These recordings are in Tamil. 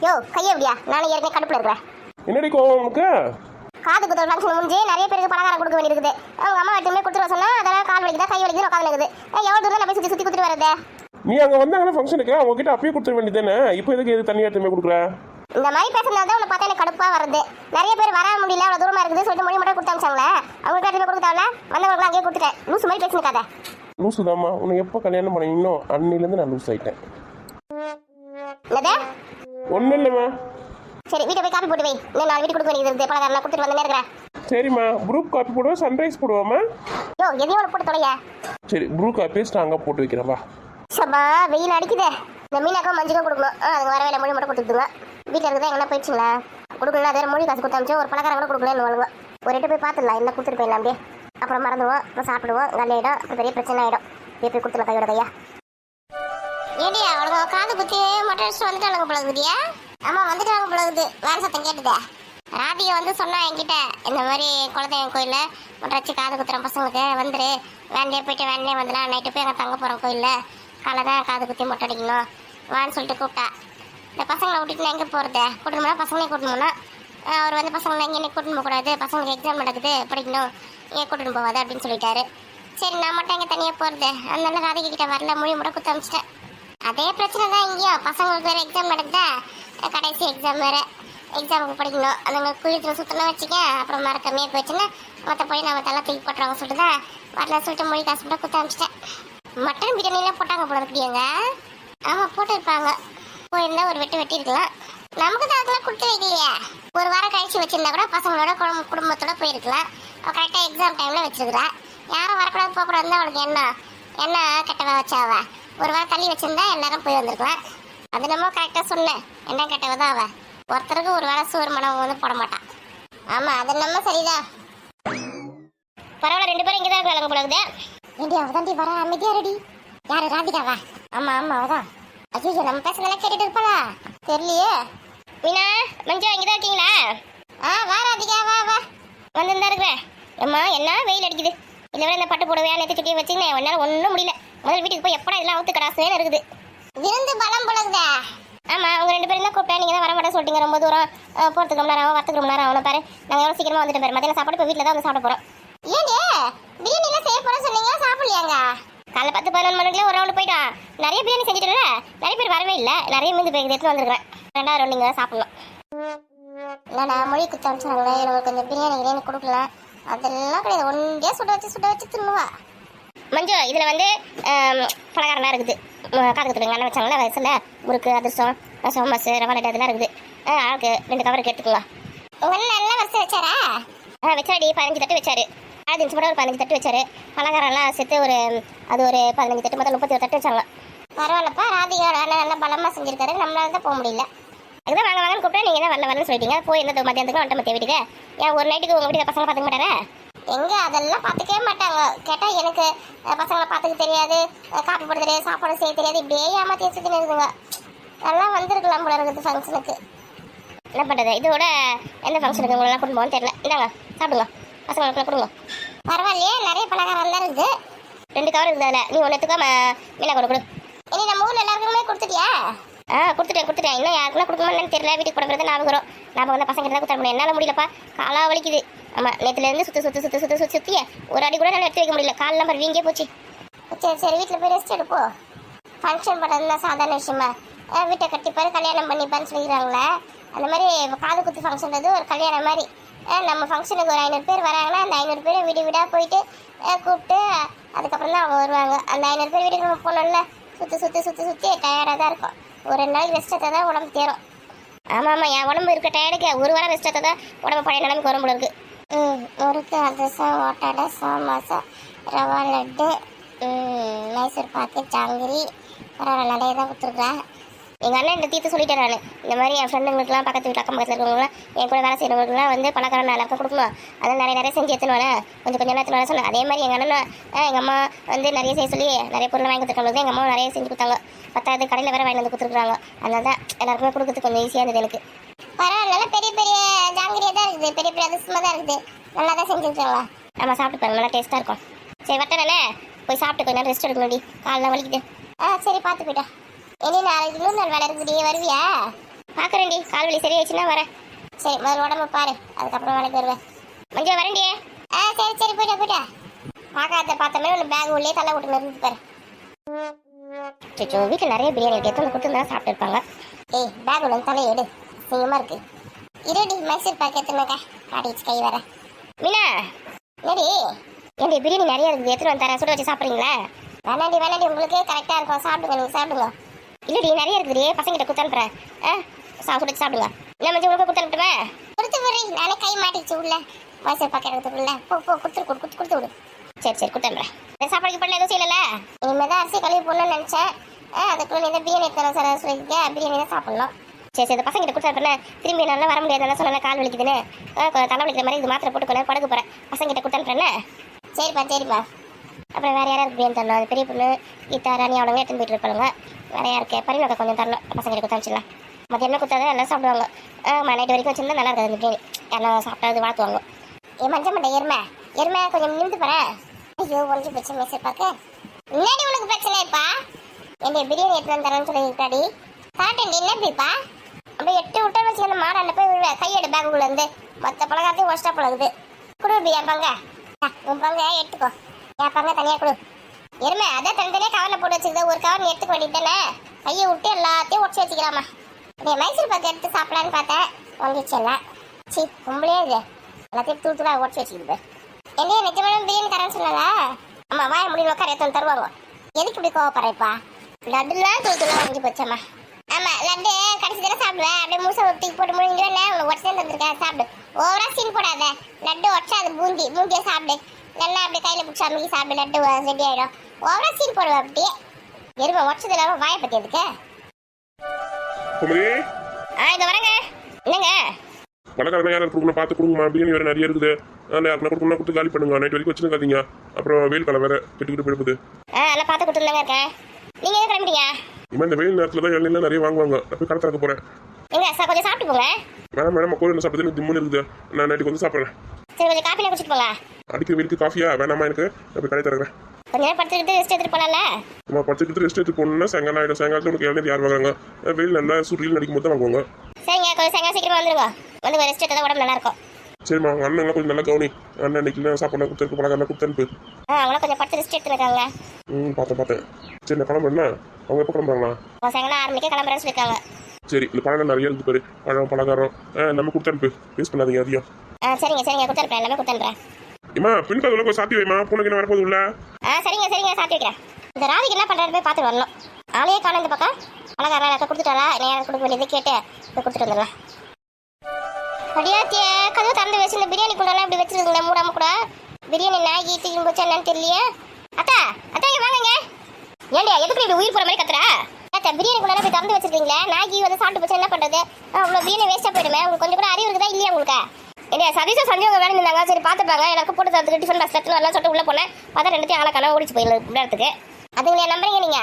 யோ கையை எப்படியா நானே ஏற்கனவே கடுப்புல இருக்கிறேன். என்னடி கோவம் உனக்கு? காது குத்துற ஃபங்க்ஷன் முடிஞ்சு நிறைய பேருக்கு பலகாரம் கொடுக்க வேண்டியிருக்குது. அவங்க அம்மா வீட்டுமே கொடுத்துருவ சொன்னா அதெல்லாம் கால் வலிக்குதா கை வலிக்குது உட்காந்து இருக்குது. எவ்வளவு தூரம் போய் சுற்றி சுற்றி கொடுத்துட்டு வரது? நீ அங்கே வந்தாங்கன்னா ஃபங்க்ஷனுக்கு அவங்க கிட்ட அப்பயே கொடுத்துட வேண்டியதானே, இப்போ எதுக்கு எது தனியாக எடுத்துமே கொடுக்குற? இந்த மாதிரி பேசுறதுனால தான் உன்னை பார்த்தா எனக்கு கடுப்பா வருது. நிறைய பேர் வர முடியல அவ்வளோ தூரமா இருக்குது சொல்லிட்டு மொழி மட்டும் கொடுத்து அமிச்சாங்களே, அவங்களுக்கு எடுத்துமே கொடுக்க தேவையில்ல, வந்தவங்களுக்கு அங்கேயே கொடுத்துட்டேன். லூசு மாதிரி பேசினுக்காத. லூசுதாம்மா, உன்னை எப்போ கல்யாணம் பண்ணினோ அன்னிலேருந்து நான் லூஸ் ஆயிட்டேன். என்னது? ஒன்றும் இல்லைம்மா. சரி வீட்டை போய் காப்பி போட்டு வை. இன்னும் 4 வீட்டு கொடுக்க வேண்டியது பலகாரம் கொடுத்துட்டு வந்து இருக்கிறேன். சரிம்மா, குரூப் காப்பி போடுவா சன்ரைஸ் போடுவாம்மா? யோ எதையும் ஒன்று போட்டு தொலைய. சரி குரூப் காப்பியே ஸ்ட்ராங்காக போட்டு வைக்கிறேன் வா. சப்பா வெயில் அடிக்குதே. இந்த மீனாக்கும் மஞ்சுக்கும் கொடுக்கணும். அதுங்க வர வேலை மொழி மட்டும் கொடுத்துடுங்க. வீட்டில் இருக்குதா எங்கன்னா போயிடுச்சுங்களா கொடுக்கணும். அதே மொழி காசு கொடுத்து அமிச்சு ஒரு பலகாரம் கூட கொடுக்கலன்னு வாழுங்க. ஒரு எட்டு போய் பார்த்துடலாம் என்ன கொடுத்துட்டு போயிடலாம். அப்படியே அப்புறம் மறந்துடுவோம், அப்புறம் சாப்பிடுவோம், கல்லையிடும், அப்புறம் பெரிய பிரச்சனை ஆகிடும். போய் கொடுத்துடலாம் கையோட கையா. ஏடியா அவளுங்க காது குத்தி மட்டும் வச்சுட்டு வந்துட்டாளுங்க போலகுதியா? ஆமாம் வந்துட்டாங்க போலகுது. வேற சத்தம் கேட்டுதே. ராதிகா வந்து சொன்னா என்கிட்ட இந்த மாதிரி குலதெய்வம் கோயிலில் ஒன்றை வச்சு காது குத்துறோம் பசங்களுக்கு வந்துரு, வேண்டே போயிட்டு வேண்டே வந்துடலாம், நைட்டு போய் அங்கே தங்க போகிறோம் கோயிலில், காலை தான் காது குத்தி மொட்டை அடிக்கணும் வான்னு சொல்லிட்டு கூப்பிட்டா. இந்த பசங்களை விட்டுட்டு நான் எங்கே போகிறது? கூட்டணும்னா பசங்களே கூட்டணும்னா அவர் வந்து பசங்களை எங்கே கூட்டணும் போகக்கூடாது, பசங்களுக்கு எக்ஸாம் நடக்குது படிக்கணும், ஏன் கூட்டணும் போகாது அப்படின்னு சொல்லிட்டாரு. சரி நான் மட்டும் எங்கே தனியாக போகிறது, அதனால ராதிகா கிட்ட வரல, மொழி மட்டும் குத்த அமிச்சிட்டேன். அதே பிரச்சனை தான் இங்கேயும், பசங்களுக்கு வேறு எக்ஸாம் நடக்குதா, கடைசி எக்ஸாம் வேறு, எக்ஸாமுக்கு படிக்கணும். அதுங்க குளித்துல சுத்தலாம் வச்சுக்க, அப்புறம் மர கம்மியாக போயிடுச்சுன்னா மற்றபடி நம்ம தலை தூக்கி போட்டுறாங்க சொல்லிட்டு தான் வரல சொல்லிட்டு மொழி காசு மட்டும் குத்த அமிச்சிட்டேன். மட்டன் பிரியாணிலாம் போட்டாங்க போல இருக்குடியாங்க? ஆமாம் போட்டுருப்பாங்க. போயிருந்தா ஒரு வெட்டி இருக்கலாம். நமக்கு தான் அதெல்லாம் கொடுத்து வைக்கலையே. ஒரு வாரம் கழிச்சு வச்சிருந்தா கூட பசங்களோட குடும்பத்தோட போயிருக்கலாம். அவள் கரெக்டாக எக்ஸாம் டைமில் வச்சிருக்கிறா. யாரும் வரக்கூடாது போகக்கூடாதுன்னு அவளுக்கு என்ன கெட்டவா வச்சாவ. ஒரு வாரம் தள்ளி வச்சிருந்தா எல்லாரும் போய் வந்திருக்கலாம். அது நம்ம கரெக்டாக சொன்னேன், என்ன கெட்டவ தான் அவள். ஒருத்தருக்கு ஒரு வேளை சோறு மனம் வந்து போட மாட்டான். ஆமாம் அது நம்ம சரிதான். பரவாயில்ல 2 பேரும் இங்கே தான் இருக்கலாம் போலகுது. ஏண்டி அவதாண்டி வர அமைதியா ரெடி. யாரு ராதிகாவா? ஆமாம் ஆமாம் அவதான். அஜிஜோ நம்ம பேசுறதெல்லாம் கேட்டுட்டு இருப்பாளா தெரியலையே. மீனா மஞ்சா இங்கே தான் இருக்கீங்களா? வா ராதிகா வா வா வந்துருந்தா இருக்கிறேன். அம்மா என்ன வெயில் அடிக்குது. இல்லை வேலை இந்த பட்டு போடுவேன் நேற்று சுட்டியை வச்சுன்னு என்னால் ஒன்றும் முடியல. முதல் வீட்டுக்கு போய் எப்படா இதெல்லாம் அவுத்து கடாசேன்னு இருக்குது. விருந்து பலம் போலகுதா? ஆமாம் அவங்க 2 பேரும் தான் கூப்பிட்டேன், நீங்கள் தான் வர மாட்டேன்னு சொல்லிட்டீங்க. ரொம்ப தூரம் போகிறதுக்கு ரொம்ப நேரம் வரத்துக்கு ரொம்ப நேரம் அவனை பாரு. நாங்கள் எவ்வளோ சீக்கிரமாக வந்துட்டு பாரு. மத்தியான சாப்பாடு இப்போ வீட்டில் தான் வந்து சாப்பிட போகிறோம். ஏண்டே பிரியாணிலாம் செய்ய போகிறோம் சொன்னீங்க, சாப்பிடலையாங்க? காலைல 10-11 மணிக்குள்ள ஒரு ரவுண்டு போயிட்டான். நிறைய பிரியாணி செஞ்சுட்டுல நிறைய பேர் வரவே இல்லை. நிறைய மீந்து போய் எடுத்து வந்துருக்கிறேன். 2வது ரவுண்டு நீங்கள் தான் சாப்பிடணும். இல்லைடா மொழி குத்த அனுப்பிச்சாங்களே, எனக்கு கொஞ்சம் பிரியாணி கொடுக்கலாம். அதெல்லாம் கிடையாது, ஒன்றே சுட வச்சு திரும்புவா. மஞ்சு இதில் வந்து பலகாரம்லாம் இருக்குது. காது குத்துடுங்க நல்லா வச்சாங்களா வயசில் முறுக்கு அதிர்ஷ்டம் சோமஸ் ரவா லட்டு அதெல்லாம் இருக்குது. ஆளுக்கு 2 கவருக்கு எடுத்துக்கோங்க. உங்கள் நல்லா வரிசை வச்சாரா? வச்சாடி 15 தட்டு வச்சாரு. 6 நிமிஷம் ஒரு 15 தட்டு வச்சாரு. பலகாரம்லாம் சேர்த்து ஒரு 15 தட்டு மொத்தம் 31 தட்டு வச்சாங்க. பரவாயில்லப்பா, ராதிகா நல்லா பலமாக செஞ்சுருக்காரு. நம்மளால தான் போக முடியல. அதுதான் வாங்கன்னு கூப்பிட்டா நீங்கள் தான் வரலன்னு சொல்லிட்டீங்க. போய் எந்த மத்தியானத்துக்கு வந்துட்டு மத்திய வீட்டுக்கு. ஏன் ஒரு நைட்டுக்கு உங்கள் வீட்டுக்கு பசங்களை பார்த்துக்க மாட்டாரா? எங்கே அதெல்லாம் பார்த்துக்கவே மாட்டாங்க. கேட்டால் எனக்கு பசங்களை பார்த்துக்க தெரியாது, காப்பி போட தெரியாது, சாப்பாடு செய்ய தெரியாது, இப்படியே ஏமாற்றி வச்சுன்னு இருக்குங்க. நல்லா வந்திருக்கலாம் போல இருக்குது ஃபங்க்ஷனுக்கு. என்ன பண்ணுறது, இதோட எந்த ஃபங்க்ஷனுக்கு உங்களெல்லாம் கூட்டு போகணும்னு தெரியல. இந்தாங்க சாப்பிடுங்க, பசங்களுக்குலாம் கொடுங்க. பரவாயில்லையே நிறைய பலகாரம் தான் இருக்குது. 2 கவர் இருக்குது அதில். நீ ஒன்று எடுத்துக்கோ, மீனா கொடு. இனி நம்ம ஊரில் எல்லாருக்குமே கொடுத்துட்டியா? கொடுத்துட்டேன். இன்னும் யாருக்குலாம் கொடுக்கணும்னு தெரியல. வீட்டுக்கு போடுறது ஞாபகம் வரும். நான் வந்து பசங்க தான் கொடுத்த முடியும். என்னால் முடியலப்பா, காலாக வலிக்குது. ஆமாம் நேற்றுலேருந்து சுற்றி ஒரு அடி கூட நல்லா எடுத்து வைக்க முடியல. காலெலாம் பாரு வீங்கே போச்சு. சரி வீட்டில் போய் ரெஸ்ட் எடுப்போ. ஃபங்க்ஷன் பண்ணுறதுனா சாதாரண விஷயமா? வீட்டை கட்டிப்பாரு கல்யாணம் பண்ணிப்பான்னு சொல்லிக்கிறாங்களே, அந்த மாதிரி காது குத்து ஃபங்க்ஷன்றது ஒரு கல்யாணம் மாதிரி. நம்ம ஃபங்க்ஷனுக்கு ஒரு 500 பேர் வராங்கன்னா அந்த 500 பேர் வீடாக போயிட்டு கூப்பிட்டு அதுக்கப்புறம் தான் அவங்க வருவாங்க. அந்த 500 பேர் வீட்டுக்கு நம்ம போனோம்ல, சுற்றி டயர்டாக தான் இருக்கும். ஒரு 2 நாளைக்கு ரெஸ்ட் எடுத்தால் தான் உடம்பு தேரும். ஆமாம் என் உடம்பு இருக்க டயர்டுக்கு ஒரு வாரம் ரெஸ்ட் எடுத்தால் தான் உடம்பு பழைய நிலைமைக்கு வரும் போல இருக்குது. முறுக்கு அதிரசம் ஓட்டடை சோமாசா ரவா லட்டு மைசூர் பாக்கு ஜாங்கிரி பரவாயில்ல நிறைய தான் கொடுத்துருக்குறா. எங்கள் அண்ணன் இந்த தீர்த்து சொல்லிட்டேன். நான் இந்த மாதிரி என் ஃப்ரெண்டுங்களுக்குலாம் பக்கத்து வீட்டு அக்கம் பக்கத்தில் இருக்கிறவங்களாம் என் கூட வேலை செய்கிறவங்களுக்குலாம் வந்து பலகாரம் எல்லாருக்கும் கொடுக்கணும். அதெல்லாம் நிறைய செஞ்சு எடுத்துன்னு வரேன், கொஞ்சம் எடுத்துன்னு வர சொன்னேன். அதே மாதிரி எங்கள் அண்ணன் எங்கள் அம்மா வந்து நிறைய செய்ய சொல்லி நிறைய பொருள் வாங்கி கொடுத்துருக்காங்க. எங்கள் அம்மா நிறைய செஞ்சு கொடுத்தாங்க. 10வது கடையில் வேறு வாங்கி வந்து கொடுத்துருக்குறாங்க. அதனால தான் எல்லாருக்குமே கொடுக்குறதுக்கு கொஞ்சம் ஈஸியாக இருந்தது எனக்கு. பரவாயில்ல பெரிய ஜாங்கிரியாக தான் இருக்குது, பெரிய அதிர்ஷ்டமாக தான் இருக்குது. நல்லா தான் செஞ்சுருக்காங்களா? நம்ம சாப்பிட்டு பாருங்க, நல்லா டேஸ்ட்டாக இருக்கும். சரி வட்டனே போய் சாப்பிட்டு கொஞ்ச நேரம் ரெஸ்ட் எடுக்கணும்டி, காலெல்லாம் வலிக்குது. சரி பார்த்து போயிட்டா. இனி நாளைக்கு இன்னொரு நாள் வேலை இருக்குடி, வருவியா? பார்க்குறேன்டி, கால் வலி சரியாயிடுச்சுன்னா வரேன். சரி முதல்ல உடம்பு பாரு, அதுக்கப்புறம் வேலைக்கு வருவேன். மஞ்சள் வரேன்டி. சரி சரி போயிட்டா போயிட்டா. பார்க்காத பார்த்தமே ஒன்று பேக் உள்ளே தலை விட்டு இருந்து பாரு. சோ வீட்டில் நிறைய பிரியாணி இருக்கு, எத்தனை கொடுத்துருந்தா சாப்பிட்டு இருப்பாங்க. ஏய் பேக் உள்ள தலை எடு, சீக்கிரமா இருக்கு. இருடி மைசூர் பாக்கு எத்தனைக்கா காட்டிச்சு கை வர. மீனா என்னடி ஏன்டி பிரியாணி நிறைய இருக்குது, எத்தனை வந்து தரேன், சுட வச்சு சாப்பிட்றீங்களா? வேணாண்டி வேணாண்டி, உங்களுக்கு கரெக்டாக இருக்கும், சாப்பிடுங்க நீங்கள் சாப்பிடுங்க. இல்லடி நிறைய இருக்குதுடி, பசங்கிட்ட குத்தானுறேன். சுட வச்சு சாப்பிடுங்க. என்ன மஞ்சள் உங்களுக்கு குத்தானுட்டுமே கொடுத்து விடுறீ, நானே கை மாட்டிச்சு உள்ள மைசூர் பாக்கு எடுத்துக்குள்ள. போ கொடுத்து விடு. சரி சரி குத்தானுறேன். சாப்பாடுக்கு பண்ணல எதுவும் செய்யல. இனிமேல் தான் அரிசி கழுவி போடணும்னு நினச்சேன். அதுக்குள்ள நீ தான் பிரியாணி எடுத்து சார் சொல்லிட்டு பிரியாணி தான் சாப்பிட்ணும். சரி சரி பசங்கிட்ட கொடுத்தா திரும்பி நல்லா வர முடியாது சொன்னேன், கால் வலிக்குதுன்னு தலை வலிக்கிற மாதிரி இது மாத்திரை போட்டுக்கணும், படுக்க போகிறேன். பசங்கிட்ட கொடுத்தேன்னு. சரிப்பா. அப்புறம் வேறு யாராவது பிரியாணி தரணும், அது பெரிய பொண்ணு கீதா ராணி அவ்வளோ எடுத்துன்னு போயிட்டு இருப்பாங்க. வேறு யாருக்கு பரிணோக்கா கொஞ்சம் தரணும், பசங்கிட்ட கொடுத்தாச்சுலாம். மத்தியானம் கொடுத்தாதான் எல்லாம் சாப்பிடுவாங்க. நைட்டு வரைக்கும் வச்சுருந்தா நல்லா இருக்காது அந்த பிரியாணி, எல்லாம் சாப்பிட்டாது வாழ்த்துவாங்க. மஞ்ச மண்டை எருமை கொஞ்சம் நிமிந்து போகிறேன். ஐயோ ஒன்று பிரச்சனை மெசேஜ் பார்க்க முன்னாடி உனக்கு பிரச்சனை இப்பா. என்னை பிரியாணி எடுத்து வந்து தரேன்னு சொல்லியிருக்காடி. காட்டேன் என்ன இப்படிப்பா? அப்படியே 8 விட்டா வச்சு அந்த மாடாண்ட போய் விழுவேன். கையெடு பேக்குள்ள இருந்து மற்ற பழகாத்தையும் ஒஸ்டா பழகுது. கொடு என் பங்க, உன் பங்க எடுத்துக்கோ, என் பங்க தனியாக கொடு. எருமை அதான் தனித்தனியாக கவரில் போட்டு வச்சுருந்தேன், ஒரு கவர் எடுத்துக்க வேண்டியது தானே. கையை விட்டு எல்லாத்தையும் உடச்சி வச்சுக்கலாமா? நீ மைசூர் பாக்கு எடுத்து சாப்பிடலான்னு பார்த்தேன், வந்துச்சு எல்லாம். சி உங்களே இது எல்லாத்தையும் தூளாக உடச்சி வச்சுக்கிது. என்னைய நிஜமான பிரியாணி தரேன்னு சொன்னாலா? ஆமாம் வாய முடியும் உட்கார எடுத்து தருவாங்க. எதுக்கு இப்படி கோவப்படுறப்பா? லட்டுலாம் தூளாக வாங்கி போச்சம்மா. ஆமாம் லட்டு கடைசி தடவை சாப்பிடுவேன், அப்படியே முழுசை ஒட்டி போட்டு முடிஞ்சுவேன். உனக்கு உடச்சி தான் தந்துருக்கேன், சாப்பிடு. ஓவரா சீன் போடாத, லட்டு உடச்சா அது பூந்தியை சாப்பிடு. நல்லா அப்படியே கையில் பிடிச்சா அமைக்கி சாப்பிடு, லட்டு ரெடி ஆகிடும். ஓவரா சீன் போடுவேன் அப்படியே. எருமை உடச்சது இல்லாமல் வாயை பற்றி எதுக்கு? இதை வரேங்க. என்னங்க பணக்காரங்க யாரும் கொடுக்கணும் பார்த்து கொடுங்கம்மா, பிரியாணி வேறு நிறைய இருக்குது. யாருக்குன்னா கொடுக்கணும் கொடுத்து காலி பண்ணுங்க, நைட் வரைக்கும் வச்சுருக்காதீங்க. அப்புறம் வெயில் காலம் வேறு கெட்டுக்கிட்டு போயிடுது. நல்லா பார்த்து கொடுத்துருந்தாங்க இருக்கேன். நீங்கள் எதுவும் கிளம்பிட்டீங்க? இனிமேல் இந்த வெயில் நேரத்தில் தான் எண்ணெய்லாம் நிறைய வாங்குவாங்க, நான் போய் கடை திறக்க போகிறேன். எங்க சார் கொஞ்சம் சாப்பிட்டு போங்க. வேணாம் கோயில் சாப்பிட்டு திம்முன்னு இருக்குது, நான் நைட்டுக்கு வந்து சாப்பிட்றேன். சரி கொஞ்சம் காஃபினா குடிச்சிட்டு போங்க. அடிக்கிற வெயிலுக்கு காஃபியா வேணாமா எனக்கு, நான் போய் கடை திறக்கிறேன். கொஞ்ச நேரம் படுத்துக்கிட்டு ரெஸ்ட் எடுத்துட்டு போகலாம்ல? நம்ம படுத்துக்கிட்டு ரெஸ்ட் எடுத்து போகணுன்னா சாயங்காலம் ஆகிடும். சாயங்காலத்தில் உனக்கு இளநீர் யார் வாங்குறாங்க? வெயில் நல்லா சூரியல் நடிக்கும் போது தான் வாங்குவாங்க. சரிங்க கொஞ்சம் சாயங்காலம் சீக்கிரமா வந்துருங்க, வந்து ரெஸ்ட் எடுத்தால் உடம்பு நல்லா இருக்கும். சரிம்மா அண்ணன் கொஞ்சம் நல்லா கவனி. அண்ணன் இன்னைக்கு சாப்பாடு கொடுத்துருக்கு பழக்கம் கொடுத்தனுப்பு. அவங்களும் கொஞ்சம் படுத்து ரெஸ்ட் எடுத்துருக்காங்க. பார்த்தேன். சரி நான் கிளம்புறேன்னா அவங்க எப்போ கிளம்புறாங்களா? சாயங்காலம் 6 மணிக்கு கிளம்புறேன்னு சொல்லியிருக்காங்க. சரி இந்த பழங்கள் நிறைய இருக்கு பாரு, பழம் பலகாரம் நம்ம கொடுத்தனுப்பு, வேஸ்ட் பண்ணாதீங்க அதிகம். சரிங்க கொடுத்துருப்பேன், எல்லாமே கொடுத்துட்றேன். இம்மா பின்கதை கொஞ்சம் சாத்தி வைமா, பூனைக்கு என்ன வரப்போது உள்ள. சரிங்க சாத்தி வைக்கிறேன். இந்த ராதிக்கு என்ன பண்ணுறது போய் பார்த்துட்டு வரணும். ஆளையே காணும் இந்த பக்கம். பலகாரம் கொடுத்துட்டாரா? நேரம் கொடுக்க வேண்டியது கேட்டு போய் கொடுத்துட்டு வந்துடலாம். படியாத்திய கதவு திறந்து வச்சு இந்த பிரியாணி குண்டெல்லாம் இப்படி வச்சிருக்கீங்களா மூடாம கூட? பிரியாணி நாகி தீங்கு போச்சு என்னன்னு தெரியலையே. அத்தா இங்க வாங்க. ஏண்டியா எதுக்கு இப்படி உயிர் போற மாதிரி கத்துறா? அத்தா பிரியாணி குண்டெல்லாம் போய் திறந்து வச்சிருக்கீங்களா? நாகி வந்து சாப்பிட்டு போச்சு என்ன பண்றது? அவ்வளோ பிரியாணி வேஸ்டா போயிடுமே. உங்களுக்கு கொஞ்சம் கூட அறிவு இருக்குதா இல்லையா உங்களுக்கு? ஏண்டியா சதீஷா சஞ்சய் வேலை இருந்தாங்க, சரி பார்த்துப்பாங்க, எனக்கு போட்டு தரத்துக்கு டிஃபன் பாக்ஸ் எடுத்து வரலாம் சொல்லிட்டு உள்ள போனேன். பார்த்தா ரெண்டுத்தையும் ஆளக்கான ஓடிச்சு போயிடறதுக்கு. அதுங்களே நம்புறீங்க நீங்க?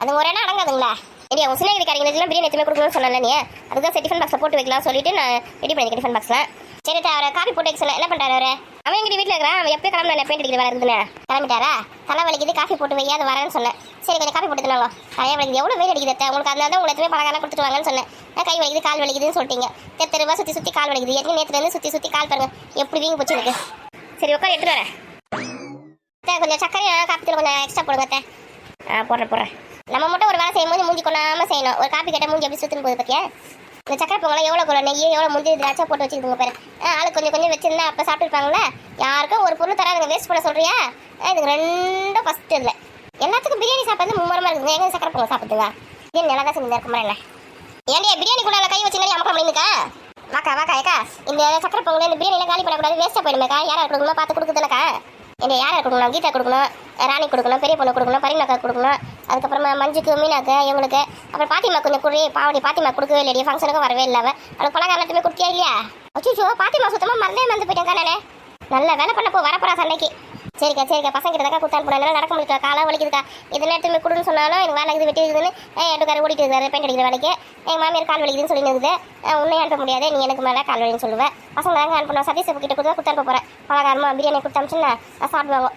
அது ஒரு இடம் அடங்காதுங்களா? இல்லையா உங்க சின்னகிரிக்காரங்களுக்கு பிரியாணி எதுவுமே கொடுக்கணும்னு சொன்னல நீ, அதுதான் சரி டிஃபன் பாக்ஸில் போட்டு வைக்கலாம் சொல்லிட்டு நான் ரெடி பண்ணிக்கிறேன் டிஃபன் பாக்ஸில். சரி அவரை காப்பி போட்டு வைக்க சொன்னேன், என்ன பண்ணுறாரு அவரு? அவன் எங்கிட்ட வீட்டில் இருக்கிறான், அவன் எப்போ கிளம்புனா பெயிண்ட் அடிக்கிற வேலை இருக்குதுன்னு கிளம்பிட்டாரா? தலை வலிக்குது காஃபி போட்டு வையாது வரேன்னு சொன்னேன். சரி கொஞ்சம் காஃபி போட்டு தந்தாங்க. தலையை வலிக்குது எவ்வளோ வெயில் அடிக்குது உங்களுக்கு, அதனால தான் உங்களுக்கு எதுவுமே பழகாலாம் கொடுத்துட்டு வாங்கன்னு சொன்னேன். கை வலிக்குது கால் வலிக்குதுன்னு சொல்லிட்டீங்க. தெருவா சுற்றி கால் வலிக்குது. ஏற்கனவே நேற்றுலேருந்து சுற்றி கால் பாருங்க எப்படி வீங்கி போச்சு எனக்கு. சரி உட்காந்து எடுத்துட்டு வரேன். கொஞ்சம் சக்கரை காப்பி கொஞ்சம் எக்ஸ்ட்ரா போடுங்க. போடுறேன். நம்ம மட்டும் ஒரு வேலை செய்யும்போது மூஞ்சி கொண்டாமல் செய்யணும். ஒரு காப்பி கேட்டால் மூஞ்சி எப்படி சுற்றுன்னு போகுது பார்த்தியா? இந்த சக்கரை பொங்கலாம் எவ்வளோ கூட நெய் எவ்வளோ முந்திரி திராட்சை போட்டு வச்சுருக்கோங்க பாரு. ஆளுக்கு கொஞ்சம் வச்சுருந்தா அப்போ சாப்பிட்டுருப்பாங்களே. யாருக்கும் ஒரு பொருள் தராதுங்க, வேஸ்ட் பண்ண சொல்கிறியா? இதுக்கு ரெண்டும் ஃபஸ்ட்டு இல்லை. எல்லாத்துக்கும் பிரியாணி சாப்பிட்றது மும்மரமாக இருக்குங்க. எங்கே சக்கரை பொங்கல் சாப்பிட்டுங்க? பிரியாணி நல்லா தான் செஞ்சு இருக்குமா இல்லை? ஏன்டியா பிரியாணி கூட கை வச்சுங்க அமக்கம் பண்ணிருக்கா? வாக்கா ஏக்கா இந்த சக்கரை பொங்கல் இந்த பிரியாணிலாம் காலி பண்ணக்கூடாது, வேஸ்ட்டாக போயிடுமேக்கா. யாரை கொடுக்கணும் பார்த்து கொடுக்குதுலக்கா. என்ன யாரை கொடுக்கணும்? கீதா கொடுக்கணும், ராணி கொடுக்கணும், பெரிய பொண்ணு கொடுக்கணும், பரிணாக்கா கொடுக்கணும், அதுக்கப்புறமா மஞ்சுக்கு மீனாக்கு இவங்களுக்கு, அப்புறம் பாத்திமா கொஞ்சம் குடி. பாவடி பாத்திமா கொடுக்கவே இல்லையா, ஃபங்க்ஷனுக்கும் வரவே இல்லாம அவளுக்கு பழகாரம் எல்லாத்தையுமே கொடுத்தியா இல்லையா? அச்சோ பாத்திமா சுத்தமாக மறந்து போயிட்டேன் நானே. நல்ல வேலை பண்ணப்போ வரப்போறா சண்டைக்கு. சரிக்கா பசங்க கிட்டக்கா குத்தான் போனாலும் நடக்க முடியல, காலம் வலிக்குதுக்கா. இதெல்லாம் எடுத்துமே கொடுன்னு சொன்னாலும் எனக்கு வேலை இது வெட்டி இருக்குதுன்னு எடுக்காரு ஓடிட்டு இருக்காரு பெயிண்ட் அடிக்கிற வேலைக்கு. எங்கள் மாமியார் கால் வலிக்குதுன்னு சொல்லி இருக்குது. உன்னை அனுப்ப முடியாது, நீ எனக்கு மேலே கால் வலின்னு சொல்லுவேன். பசங்க தாங்க அனுப்பணும். சதீஷ் கிட்ட கொடுத்தா குத்தான் போகிறேன். பலகாரமாக பிரியாணி கொடுத்தாச்சுன்னா சாப்பிடுவாங்க.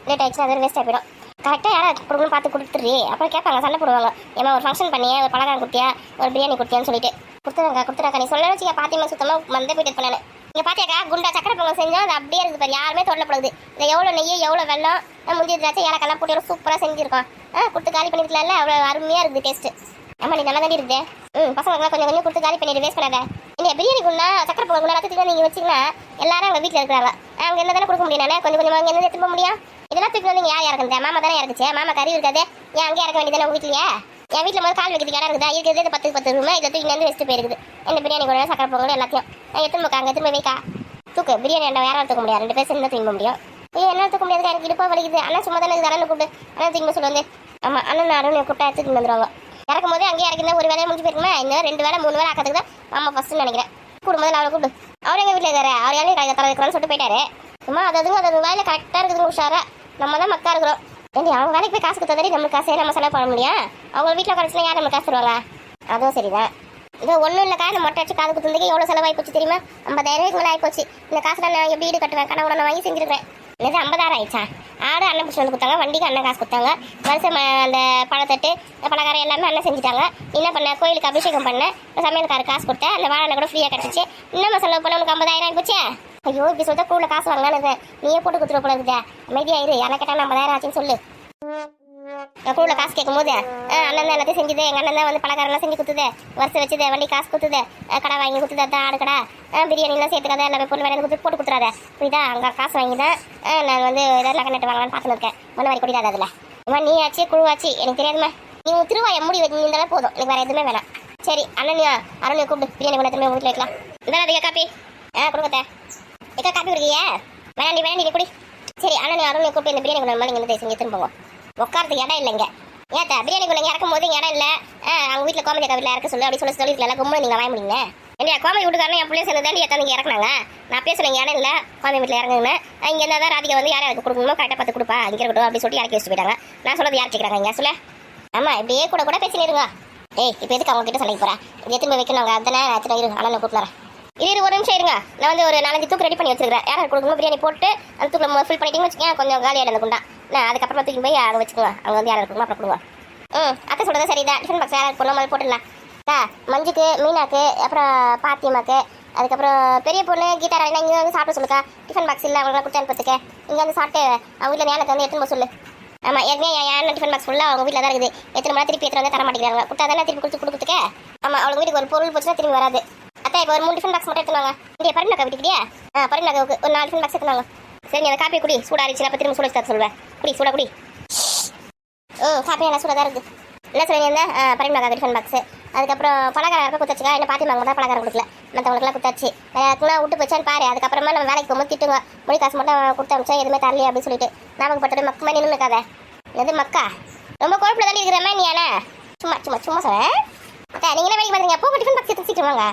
லேட் ஆயிடுச்சுன்னா அது வேஸ்ட் ஆகிடும். கரெக்டாக யாரை கொடுக்கணும் பார்த்து கொடுத்துரு. அப்புறம் கேட்பாங்க, சண்டை போடுவாங்க. ஏமா ஒரு ஃபங்க்ஷன் பண்ணியா, ஒரு பலகாரம் கொடுத்தியா, ஒரு பிரியாணி கொடுத்தியான்னு சொல்லிட்டு கொடுத்துறாங்க. நீ சொல்ல வச்சுக்க பாத்தியமா சுத்தமாக மறந்தே போயிட்டு பண்ணேன். இங்கே பாத்தியாக்கா குண்டா சக்கரை பொங்கல் செஞ்சோம், அது அப்படியே இருக்குது பாரு, யாருமே தொடலப்படுது. இதில் எவ்வளோ நெய் எவ்வளோ வெள்ளம் முந்திரி திராட்சை ஏலக்கெல்லாம் போட்டு எவ்வளோ சூப்பராக செஞ்சுருக்கோம். கொடுத்து காலி பண்ணிருக்கலாம்ல, அவ்வளோ அருமையாக இருக்குது டேஸ்ட்டு. ஆமாம், நீ நல்லா தாண்டி இருக்குது. பசங்களுக்குலாம் கொஞ்சம் கொஞ்சம் கொடுத்து காலி பண்ணிட்டு வேஸ்ட் பண்ணாத. இல்லை பிரியாணி குண்டா சக்கரை பொங்கல் குண்டா ரசத்துக்கு நீங்கள் வச்சிங்கன்னா எல்லாரும் அங்கே வீட்டில் இருக்கிறாங்க. அங்கே என்ன தானே கொடுக்க முடியும், கொஞ்சம் கொஞ்சமாக அங்கே என்ன எடுத்துக்க முடியும். இதெல்லாம் தூக்கி வந்து யார் இறக்குது? மாமா தானே இறக்குச்சு. மாமா கறி இருக்காது, ஏன் அங்கே இறக்க வேண்டியதானே உங்கள் வீட்லையே? என் வீட்டில் முதல் கால் வைக்கிறதுக்கு இடம் இருக்குதா? இருக்கிறது 10 ரூபா. இதில் தூக்கி வந்து வச்சுட்டு போயிருக்குது. என்ன பிரியாணி கூட சக்கரை பொங்கல் எல்லாத்தையும் எத்தனை அங்கே திரும்ப வைக்கா தூக்கு. பிரியாணி என்ன வேற தூக்க முடியாது, 2 பேர் சேர்ந்து தூக்க முடியும். என்ன தூக்க முடியாது, எனக்கு இடுப்பா வலிக்குது. அண்ணா சும்மா தானே அண்ணன் கூப்பிட்டு அண்ணன் தூக்கி சொல்லி வந்து ஆமாம் அண்ணன் அருண் கூப்பிட்டா எடுத்துட்டு வந்துடுவாங்க. இறக்கும் போது அங்கேயே இறக்குனா ஒரு வேலையை முடிஞ்சு போயிருக்குமா, இந்த 2 வேலை 3 வேலை ஆக்கிறதுக்கு தான் மாமா ஃபஸ்ட்டு நினைக்கிறேன். கூடும்போது அவரை கூப்பிட்டு அவர் எங்கள் வீட்டில் இருக்காரு, அவர் வேலையை தலை வைக்கிறான்னு சொல்லிட்டு போயிட்டாரு. சும்மா அது வேலையில் கரெக்டாக இருக்குதுங்க உஷாரா. நம்ம தான் மக்கா இருக்கிறோம். ஏண்டி அவங்க வேலைக்கு போய் காசு கொடுத்தா நம்மளுக்கு காசே நம்ம செலவு பண்ண முடியும். அவங்க வீட்டில் கிடச்சுனா யார் நம்ம காசு தருவாங்க? அதுவும் சரிதான். இது ஒன்றும் இல்லைக்கா, இந்த மொட்டை அடிச்சு காது குத்துறதுக்கு எவ்வளோ செலவாகி போச்சு தெரியுமா? 50,000 மேலே ஆகிப்போச்சு. இந்த காசில் நான் எப்படி வீடு கட்டுவேன்? கனவுட நான் வாங்கி செஞ்சுருக்கேன். இது 50,000 ஆயிடுச்சா? ஆடு அண்ணன் பிடிச்சி வந்து கொடுத்தாங்க, வண்டிக்கு அண்ணன் காசு கொடுத்தாங்க, வருஷம் அந்த பழத்தட்டு பலகாரம் எல்லாமே அண்ணன் செஞ்சுட்டாங்க. என்ன பண்ண, கோயிலுக்கு அபிஷேகம் பண்ண, சமையல்காரர் காசு கொடுத்தேன், அந்த வாழை கூட ஃப்ரீயாக கிடச்சிச்சு. இன்னும் செலவு பண்ண உனக்கு 50,000 ஆகிப்போச்சே. ஐயோ இப்படி சொல்லிட்டு கூட காசு வாங்கலான்னு நீயே போட்டு கொடுத்துட போல இருக்குது. அமைதியாயிரு, யாரை கேட்டால் 50,000 ஆச்சுன்னு சொல்லு. கூட காசு கேட்கும் போது அண்ணன் தான் எல்லாத்தையும் செஞ்சுது. எங்கள் அண்ணன் தான் வந்து பலகாரம்லாம் செஞ்சு கொடுத்துது, வருஷம் வச்சுது, வண்டி காசு கொடுத்துது, கடை வாங்கி கொடுத்துது, அதான் ஆடு கடை பிரியாணிலாம் சேர்த்துக்காத, எல்லாமே பொண்ணு வேலை கொடுத்து போட்டு கொடுத்துறாத. புரியுதா? அங்கே காசு வாங்கி தான் நான் வந்து ஏதாவது நகை நட்டு வாங்கலான்னு பார்த்துன்னு இருக்கேன். மண்ணு வாரி கொடிடாது. அதில் அம்மா நீ ஆச்சு குழுவாச்சு எனக்கு தெரியாதுமா. நீ திருவாயை முடி இருந்தாலும் போதும், எனக்கு வேறு எதுவுமே வேணாம். சரி அண்ணனியா அருணையை கூப்பிட்டு பிரியாணி கொண்டு திரும்ப வீட்டில் வைக்கலாம். இந்த அதிக காப்பி கொடுக்கத்த எக்கா காப்பி கொடுக்கியே வேணாண்டி நீ குடி. சரி அண்ணன் அருணையை கூப்பிட்டு இந்த பிரியாணி கொண்டு மாதிரி இங்கே செஞ்சு திரும்புவோம். உட்காரத்துக்கு இடம் இல்லைங்க. ஏத்த பிரியாணி கொண்டு இறக்கும் போது இடம் இல்லை. அவங்க வீட்டில் கோமதி அக்கா வீட்டில் இறக்க சொல்லி அப்படி சொல்லிருக்கலாம். கும்பல் நீங்கள் வாங்க முடியுங்க. ஏன்னா கோமதி வீட்டுக்காரன் என் பிள்ளைய சேர்ந்து தாண்டி எத்தனை நீங்கள் இறக்குனாங்க. நான் பேசுகிறேன் இடம் இல்லை கோமதி வீட்டில் இறங்குங்க. இங்கே இருந்தால் தான் ராதிகா வந்து யாரும் எனக்கு கொடுக்கணுமோ கரெக்டாக பார்த்து கொடுப்பா, இங்கே இருக்கட்டும் அப்படி சொல்லிட்டு இறக்கி வச்சுட்டு போயிட்டாங்க. நான் சொல்கிறது யார் கேட்குறாங்க இங்கே சொல்ல. ஆமாம் இப்படியே கூட பேசினிருங்க. இப்போ எதுக்கு அவங்க கிட்ட சொல்லிக்கு போகிறேன்? இது எத்தனை வைக்கணும் அதனால நான் இரு அண்ணன் கூப்பிட்றேன். இது ஒரு நிமிஷம் இருங்க, நான் வந்து ஒரு 4-5 தூக்கு ரெடி பண்ணி வச்சுருக்கேன். யாரும் கொடுக்கணும் பிரியாணி போட்டு அந்த தூக்கில் ஃபில் பண்ணிட்டீங்கன்னு வச்சுக்கேன், கொஞ்சம் காலியாக அந்த குண்டா. நான் அதுக்கப்புறமா தூக்கி போய் அங்கே வச்சுக்கோங்க. அங்கே வந்து யாரும் இருக்கணும் அப்புறம் கொடுங்க. அத்தை சொல்கிறது சரிதான். டிஃபன் பாக்ஸ் யாரும் போடணும் மாதிரி போட்டுடலாம். மஞ்சுக்கு மீனாக்கு அப்புறம் பாத்தியம்மாக்கு அதுக்கப்புறம் பெரிய பொண்ணு கீதா ராணினா இங்கே வந்து சாப்பிட சொல்லுக்கா. டிஃபன் பாக்ஸ் இல்லை அவங்களாம் கொடுத்து அனுப்பத்துக்கு இங்கே வந்து சாப்பிட்டு அவங்க வீட்டில் ஞானத்தை வந்து எடுத்துன்னு போக சொல்லு. ஆமாம் ஏற்கனவே என் டிஃபன் பாக்ஸ் ஃபுல்லாக அவங்க வீட்டில் தான் இருக்குது. எத்தனை மணி திருப்பி எத்தனை வந்து தர மாட்டேங்கிறாங்க. கொடுத்தா தானே திருப்பி கொடுத்துக்கே. ஆமாம் அவங்க வீட்டுக்கு ஒரு பொருள் போச்சுன்னா திரும்பி வராது. அத்தை இப்போ ஒரு 3 டிஃபன் பாக்ஸ் மட்டும் எடுத்துனாங்க. இங்கே பரிநாக்கா வீட்டுக்கிட்டே பரிநாக்காவுக்கு ஒரு 4 டிஃபன் பாக்ஸ் எடுத்துனாங்க. சரி அந்த காப்பி குடி, சூடாரிச்சு அப்போ திரும்ப சூட வச்சு சொல்லுவேன். குடி சூடா குடி. காப்பி நல்லா சூடாக தான் இருக்குது. என்ன சொல்லியிருந்தா பரிநாக்கா டிஃபன் பாக்ஸு. அதுக்கப்புறம் பலகாரம் இருக்க கொடுத்தாச்சுக்கா. என்ன பாத்தி வாங்க தான் பலகாரம் கொடுக்கல, மற்றவங்களுக்குலாம் கொடுத்தாச்சு. அதுக்குலாம் விட்டு போச்சான்னு பாரு. அதுக்கப்புறமா நம்ம வேலைக்கு போகும்போது திட்டுங்க, மொழி காசு மட்டும் கொடுத்து அனுப்பிச்சா எதுவுமே தரலையே அப்படின்னு சொல்லிட்டு ஞாபகப்பட்டது மக்கு மாதிரி நின்று இருக்காத. எது மக்கா ரொம்ப குழப்பில் தானே இருக்கிற மாதிரி நீ ஏன்னா சும்மா சொல்லேன். அக்கா நீங்களே வேலைக்கு பண்ணுறீங்க. அப்போ டிஃபன் பாக்ஸ் எடுத்து சீக்கிரம் வாங்க.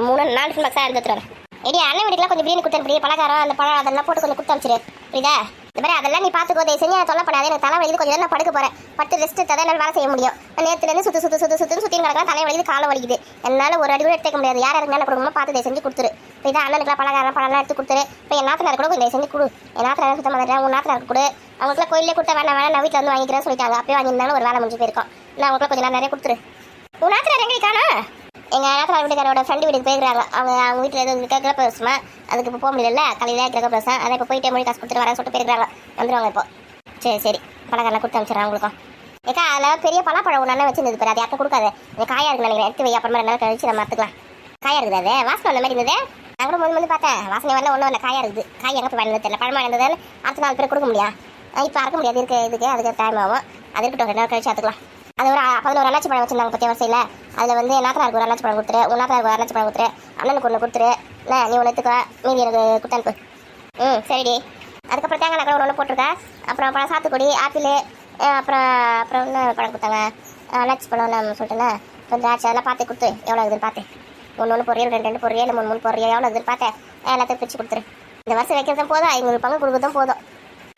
3-4 டிஃபன் பாக்ஸாக எடுத்துட்டுறேன். எடி அண்ணன் வீட்டுக்குலாம் கொஞ்சம் பிரியாணி கொடுத்து பலகாரம் அந்த பழம் அதெல்லாம் போட்டு கொஞ்சம் கொடுத்து அனுப்பிச்சிரு. புரியுதா? இந்த மாதிரி அதெல்லாம் நீ பார்த்துக்கோ. தயவு செஞ்சு தொல்லை பண்ணாதே. எனக்கு தலை வலிக்குது, கொஞ்சம் நான் படுக்க போகிறேன். பட்டு ரெஸ்ட் எடுத்தால் என்னால் வேலை செய்ய முடியும். நேரத்துலேருந்து சுற்றி நடக்கலாம். தலை வலிக்குது, காலம் வலிக்குது. என்னால் ஒரு அடி கூட எடுத்துக்க முடியாது. யார் யாருக்கு என்ன கொடுக்கணுமோ பார்த்து தயவு செஞ்சு கொடுத்துரு. புரியுதா? அண்ணனுக்குலாம் பலகாரம் பழம்லாம் எடுத்து கொடுத்துரு. இப்போ என் நாத்தனார் கூட கொஞ்சம் செஞ்சு கொடு. என் நாத்தனார் சுத்தம் பண்ணுறேன். உன் நாத்தனார் கொடு. அவங்களுக்குலாம் கோயிலே கொடுத்தா வேணாம் நான் வீட்டில் வந்து வாங்கிக்கிறேன்னு சொல்லிட்டாங்க. அப்பயே வாங்கியிருந்தாலும் ஒரு வேலை முடிஞ்சு போயிருக்கோம். நான் அவங்களுக்குலாம் கொஞ்சம் நிறைய கொடுத்துரு. உன் நாத்தனார் எங்கே காணா? எங்கள் நாத்தனார் வீட்டுக்காரோட ஃப்ரெண்டு வீட்டுக்கு போயிருக்காங்க. அவங்க வீட்டில் எதுவும் கிரகப்பிரவேசமா, அதுக்கு இப்போ போக முடியல. காலையில் கிரகப்பிரவேசம். அதை இப்போ போயிட்டு மொழி காசு கொடுத்துட்டு வரேன் சொல்லிட்டு போயிருக்காங்க. வந்துடுவாங்க இப்போ. சரி பலகாரம்லாம் கொடுத்து அனுப்பிச்சிடறேன் அவங்களுக்கும். ஏக்கா அதில் பெரிய பலாப்பழம் ஒன்று வச்சுருந்தது பாரு, அது யாருக்கும் கொடுக்காது. காயாக இருக்கு நினைக்கிறேன். எடுத்து வை, அப்புறமா 2 நாள் கழிச்சு நம்ம மறந்துக்கலாம். காயாக இருக்குது அது வாசனை அந்த மாதிரி இருந்தது. நான் கூட முதல் பார்த்தேன். வாசனை வரல ஒன்றும் இல்லை, காயாக இருக்குது. காய் எங்கே போய் வாங்கினது தெரியல. பழமாக இருந்ததுன்னு அடுத்த 4 பேர் கொடுக்க முடியும். இப்போ அறக்க முடியாது. இதுக்கு அதுக்கு டைம் ஆகும். அது இருக்கட்டும், 2 நாள் கழிச்சு பார்த்துக்கலாம். அது ஒரு 11 அன்னாச்சி பழம் வச்சுருந்தாங்க பற்றிய வரிசையில். அதில் வந்து நாத்தனாருக்கு ஒரு அன்னாச்சி பழம் கொடுத்துரு, உன் நாத்தனாருக்கு ஒரு அன்னாச்சி பழம் கொடுத்துரு, அண்ணனுக்கு ஒன்று கொடுத்துரு. நீ ஒன்று எடுத்துக்கோ, மீதி எனக்கு கொடுத்து அனுப்பு. சரிடி. அதுக்கப்புறம் தேங்காய் நக்கரை ஒன்று போட்டிருக்கா. அப்புறம் பழம் சாத்துக்குடி, ஆப்பிள், அப்புறம் என்ன பழம் கொடுத்தாங்க, அன்னாச்சி பழம் நான் சொல்லிட்டேன்னா கொஞ்சம் ஆச்சு. அதெல்லாம் பார்த்து கொடுத்து எவ்வளோ இருக்குதுன்னு பார்த்து 1 பொரியல் 2 பொரியல் 3 பொரியல் எவ்வளோ இருக்குதுன்னு பார்த்தேன். எல்லாத்தையும் பிரித்து கொடுத்துரு. இந்த வருஷம் வைக்கிறதும் போதும், 500 பங்கு கொடுக்குறதும் போதும்.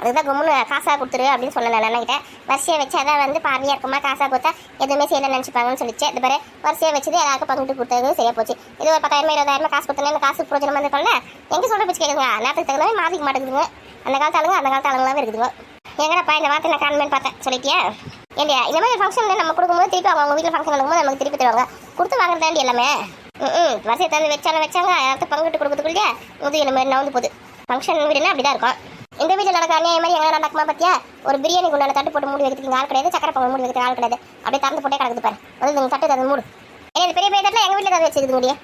அதுதான் கம்முன்னு காசாக கொடுத்துரு அப்படின்னு சொல்லலை. நினைக்கிட்டேன் வரிசையை வச்சு அதான் வந்து பார்வையாக இருக்குமா, காசாக கொடுத்தா எதுவுமே செய்யலை நினச்சிப்பாங்கன்னு சொல்லிச்சு. இந்த பாரு வரிசையை வச்சுது எல்லாருக்கும் பங்கிட்டு கொடுத்தது சரியாக போச்சு. இது ஒரு 10,000 20,000 காசு கொடுத்தோன்னா காசு பிரோஜனமாக இருக்கோம்ல. எங்கே சொல்கிற பிச்சு கேட்குங்க, நேரத்துக்கு தகுந்த மாதிரி மாற்றிக்க மாட்டேங்குதுங்க. அந்த காலத்து ஆளுங்க இருக்குதுங்க. எங்கடப்பா இந்த வார்த்தை நான் காணுமேன்னு பார்த்தேன் சொல்லிட்டியா ஏண்டியா இந்த மாதிரி ஃபங்க்ஷனில் நம்ம கொடுக்கும்போது திருப்பி அவங்க வீட்டில் ஃபங்க்ஷன் நடக்கும்போது நமக்கு திருப்பி தருவாங்க கொடுத்து வாங்குறதாண்டி எல்லாமே வரிசையை தந்து வச்சாங்க யார்த்த பங்கிட்டு கொடுக்கறதுக்குள்ளே முதுகு இந்த மாதிரி நவுந்து போகுது ஃபங்க்ஷன் வீடுனா அப்படி தான் இருக்கும் இந்த வீட்டில் நடக்க அநியாயம் மாதிரி எங்கே நடக்குமா பார்த்தியா ஒரு பிரியாணி குண்டான தட்டு போட்டு மூடி வைக்கிறதுக்கு ஆள் கிடையாது சக்கரை பொங்கல் மூடி வைக்கிற ஆள் கிடையாது அப்படியே திறந்து போட்டே கிடக்குது பாரு அது நீங்கள் தட்டு தந்து மூடு ஏன்னா இந்த பெரிய பெரிய தட்டில் எங்கள் வீட்டில் தான் வச்சுருக்க முடியும்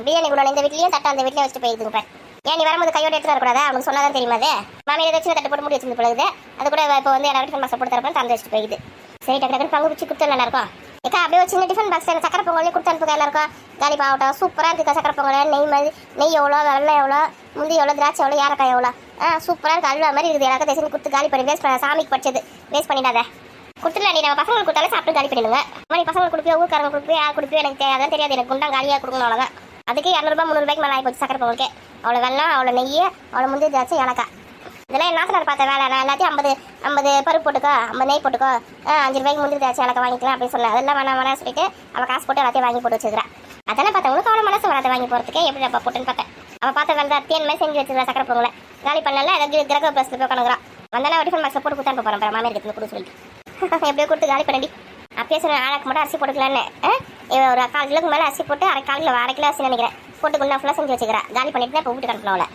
பிரியாணி குண்டான இந்த வீட்லையும் தட்டை அந்த வீட்டில் வச்சுட்டு போயிருக்குங்க பாரு ஏன் நீ வரும்போது கையோட எடுத்து வரக்கூடாதா அவனுக்கு சொன்னாதான் தெரியுமா அது மாமியை ஏதாச்சும் தட்டு போட்டு மூடி வச்சிருந்து போகுது அது கூட இப்போ வந்து எல்லா டிஃபன் பாக்ஸ் போட்டு தரப்போ தந்து வச்சுட்டு போயிடுது சரி டக்கு டக்குனு பங்கு பிடிச்சி கொடுத்தா நல்லா இருக்கும் ஏக்கா அப்படியே ஒரு சின்ன டிஃபன் பாக்ஸ் சக்கரை பொங்கலே கொடுத்து அனுப்புங்க நல்லா இருக்கும் காலி பாவட்டம் சூப்பராக இருக்குக்கா சக்கரை பொங்கல் நெய் மாதிரி நெய் எவ்வளோ வெள்ளம் எவ்வளோ முந்தி எவ்வளோ திராட்சை எவ்வளோ ஏலக்காய் எவ்வளோ சூப்பராக இருக்குது அல்வா மாதிரி இருக்குது எல்லாருக்கும் செஞ்சு கொடுத்து காலி பண்ணி வேஸ்ட் பண்ண சாமிக்கு படிச்சது வேஸ்ட் பண்ணிடாத கொடுத்துடலாம் நீ நம்ம பசங்களுக்கு கொடுத்தாலும் சாப்பிட்டு காலி பண்ணிடுங்க மாதிரி பசங்களுக்கு கொடுப்பியா ஊருக்காரங்க கொடுப்பியா யார் கொடுப்பியா எனக்கு அதான் தெரியாது எனக்கு குண்டா காலியாக கொடுக்கணும் அவ்வளோதான் அதுக்கு 200 300 மேலே ஆகி போச்சு சக்கரை பொங்கலுக்கு அவ்வளோ வெள்ளம் அவ்வளோ நெய் அவ்வளோ முந்தி திராட்சை ஏலக்காய் இதெல்லாம் என்ன நான் பார்த்த வேலை நான் எல்லாத்தையும் 50 பருப்பு போட்டுக்கோ 50 நெய் போட்டுக்கோ 5 ரூபாய்க்கு முந்திரி திராட்சை ஏலக்காய் வாங்கிக்கலாம் அப்படின்னு சொன்னேன் அதெல்லாம் வேணாம் சொல்லிட்டு அவள் காசு போட்டு எல்லாத்தையும் வாங்கி போட்டு வச்சுக்கிறேன் அதெல்லாம் பார்த்தேன் உங்களுக்கு அவ்வளோ மனசு வராத வாங்கி போகிறதுக்கு எப்படி அப்போ போட்டுன்னு பார்த்தேன் அவள் பார்த்த வேலை அத்தியன் மாதிரி செஞ்சு வச்சுக்கிறா சக்கரை பொங்கலை காலி பண்ணல ஏதாவது கிரக பஸ்ஸில் போய் உட்காந்துக்கிறான் வந்தாலும் டிஃபன் பாக்ஸை போட்டு கொடுத்தான்னு போகிறேன் மாமியார் எடுத்து கொடு சொல்லிட்டு எப்படியோ கொடுத்து காலி பண்ணி அப்பயே சொன்ன ஆளாக்கு மட்டும் அரிசி போட்டுக்கலான்னு ஒரு 1/4 கிலோக்கு மேலே அரிசி போட்டு அரை கிலோ அரிசி நினைக்கிறேன் போட்டு குண்டா ஃபுல்லாக செஞ்சு வச்சுக்கிறேன் காலி பண்ணிட்டு தான் இப்போ வீட்டுக்கு அனுப்பலாம் அவளை